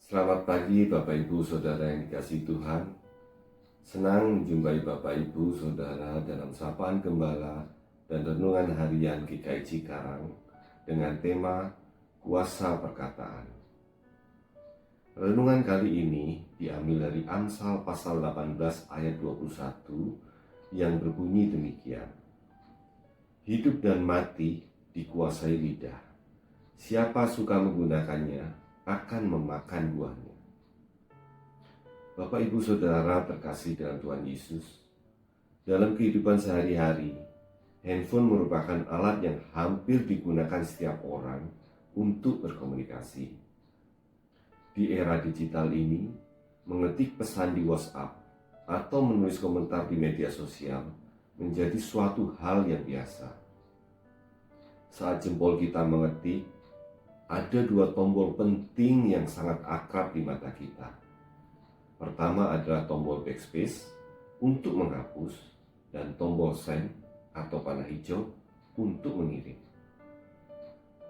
Selamat pagi Bapak Ibu Saudara yang dikasihi Tuhan. Senang menjumpai Bapak Ibu Saudara dalam sapaan gembala dan renungan harian GKI Cikarang dengan tema Kuasa Perkataan. Renungan kali ini diambil dari Amsal pasal 18 ayat 21 yang berbunyi demikian. Hidup dan mati dikuasai lidah. Siapa suka menggunakannya akan memakan buahnya. Bapak Ibu Saudara terkasih dalam Tuhan Yesus, dalam kehidupan sehari-hari, handphone merupakan alat yang hampir digunakan setiap orang untuk berkomunikasi. Di era digital ini, mengetik pesan di WhatsApp atau menulis komentar di media sosial menjadi suatu hal yang biasa. Saat jempol kita mengetik, ada dua tombol penting yang sangat akrab di mata kita. Pertama adalah tombol backspace untuk menghapus dan tombol send atau panah hijau untuk mengirim.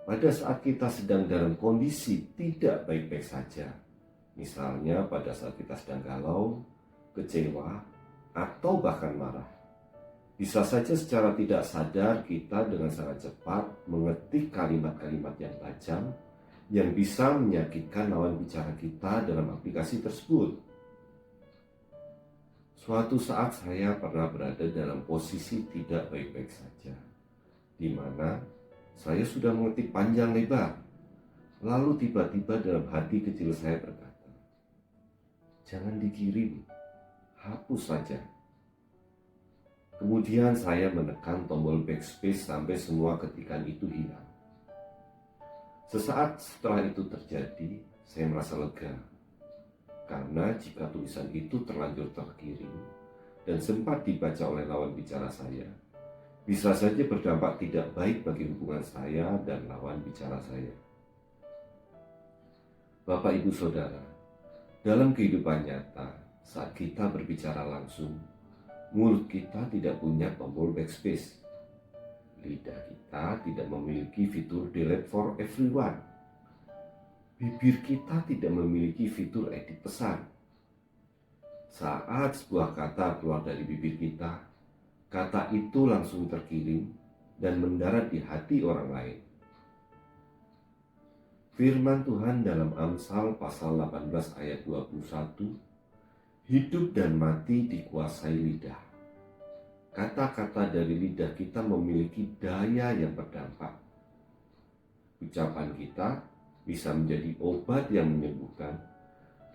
Pada saat kita sedang dalam kondisi tidak baik-baik saja, misalnya pada saat kita sedang galau, kecewa, atau bahkan marah, bisa saja secara tidak sadar kita dengan sangat cepat mengetik kalimat-kalimat yang tajam yang bisa menyakitkan lawan bicara kita dalam aplikasi tersebut. Suatu saat saya pernah berada dalam posisi tidak baik-baik saja, di mana saya sudah mengetik panjang lebar. Lalu tiba-tiba dalam hati kecil saya berkata, "Jangan dikirim, hapus saja." Kemudian saya menekan tombol backspace sampai semua ketikan itu hilang. Sesaat setelah itu terjadi, saya merasa lega. Karena jika tulisan itu terlanjur terkirim dan sempat dibaca oleh lawan bicara saya, bisa saja berdampak tidak baik bagi hubungan saya dan lawan bicara saya. Bapak Ibu Saudara, dalam kehidupan nyata, saat kita berbicara langsung, mulut kita tidak punya tombol backspace. Lidah kita tidak memiliki fitur delete for everyone. Bibir kita tidak memiliki fitur edit pesan. Saat sebuah kata keluar dari bibir kita, kata itu langsung terkirim dan mendarat di hati orang lain. Firman Tuhan dalam Amsal pasal 18 ayat 21, hidup dan mati dikuasai lidah. Kata-kata dari lidah kita memiliki daya yang berdampak. Ucapan kita bisa menjadi obat yang menyembuhkan,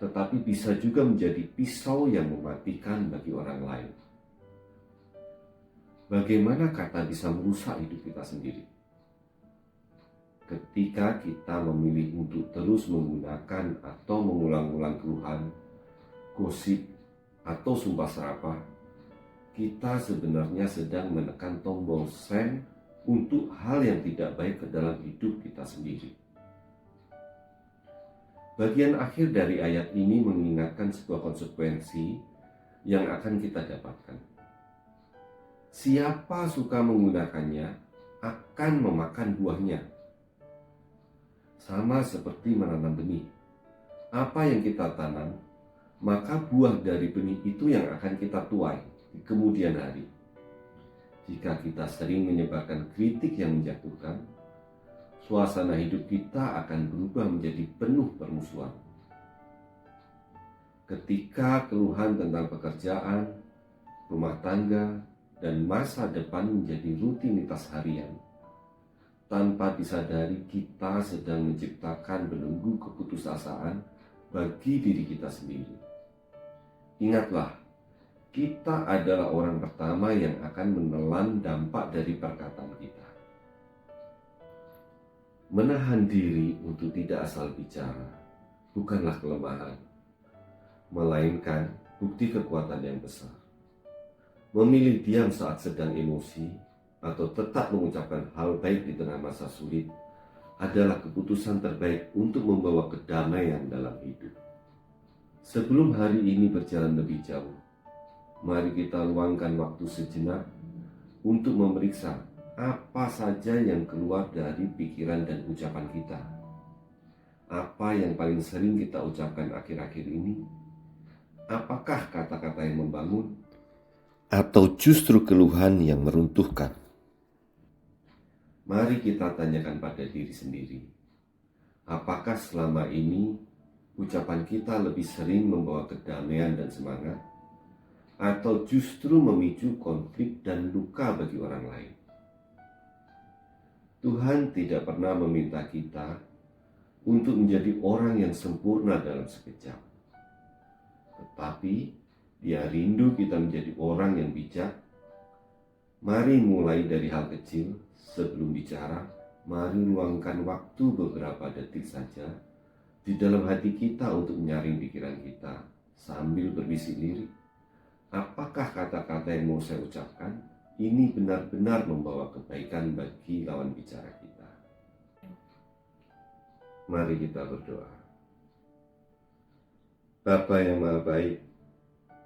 tetapi bisa juga menjadi pisau yang mematikan bagi orang lain. Bagaimana kata bisa merusak hidup kita sendiri? Ketika kita memilih untuk terus menggunakan atau mengulang-ulang keluhan, gosip, atau sumpah serapah, kita sebenarnya sedang menekan tombol send untuk hal yang tidak baik ke dalam hidup kita sendiri. Bagian akhir dari ayat ini mengingatkan sebuah konsekuensi yang akan kita dapatkan. Siapa suka menggunakannya akan memakan buahnya. Sama seperti menanam benih. Apa yang kita tanam, maka buah dari benih itu yang akan kita tuai di kemudian hari. Jika kita sering menyebarkan kritik yang menjatuhkan, suasana hidup kita akan berubah menjadi penuh permusuhan. Ketika keluhan tentang pekerjaan, rumah tangga, dan masa depan menjadi rutinitas harian, tanpa disadari kita sedang menciptakan belenggu keputusasaan bagi diri kita sendiri. Ingatlah, kita adalah orang pertama yang akan menelan dampak dari perkataan kita. Menahan diri untuk tidak asal bicara bukanlah kelemahan, melainkan bukti kekuatan yang besar. Memilih diam saat sedang emosi atau tetap mengucapkan hal baik di tengah masa sulit adalah keputusan terbaik untuk membawa kedamaian dalam hidup. Sebelum hari ini berjalan lebih jauh, mari kita luangkan waktu sejenak untuk memeriksa apa saja yang keluar dari pikiran dan ucapan kita. apa yang paling sering kita ucapkan akhir-akhir ini? Apakah kata-kata yang membangun? Atau justru keluhan yang meruntuhkan? Mari kita tanyakan pada diri sendiri. Apakah selama ini ucapan kita lebih sering membawa kedamaian dan semangat? Atau justru memicu konflik dan luka bagi orang lain? Tuhan tidak pernah meminta kita untuk menjadi orang yang sempurna dalam sekejap. Tetapi Dia rindu kita menjadi orang yang bijak. Mari mulai dari hal kecil. Sebelum bicara, mari luangkan waktu beberapa detik saja di dalam hati kita untuk menyaring pikiran kita sambil berbisik lirik. Apakah kata-kata yang mau saya ucapkan ini benar-benar membawa kebaikan bagi lawan bicara kita? Mari kita berdoa. Bapa yang Maha Baik,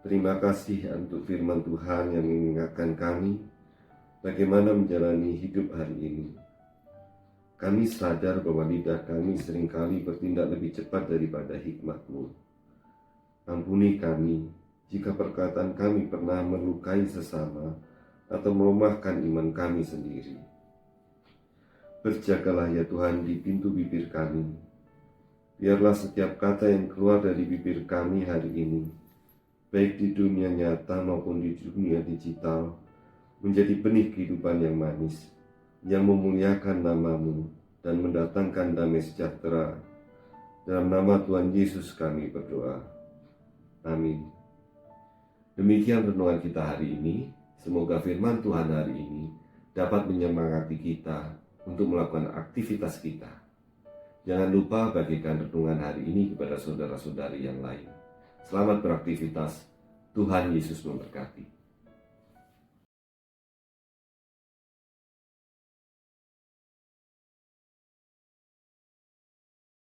terima kasih untuk firman Tuhan yang mengingatkan kami bagaimana menjalani hidup hari ini. Kami sadar bahwa lidah kami seringkali bertindak lebih cepat daripada hikmat-Mu. Ampuni kami jika perkataan kami pernah melukai sesama atau melemahkan iman kami sendiri. Berjagalah ya Tuhan di pintu bibir kami. Biarlah setiap kata yang keluar dari bibir kami hari ini, baik di dunia nyata maupun di dunia digital, menjadi benih kehidupan yang manis, yang memuliakan nama-Mu dan mendatangkan damai sejahtera. Dalam nama Tuhan Yesus kami berdoa. Amin. Demikian renungan kita hari ini. Semoga firman Tuhan hari ini dapat menyemangati kita untuk melakukan aktivitas kita. Jangan lupa bagikan renungan hari ini kepada saudara-saudari yang lain. Selamat beraktivitas. Tuhan Yesus memberkati.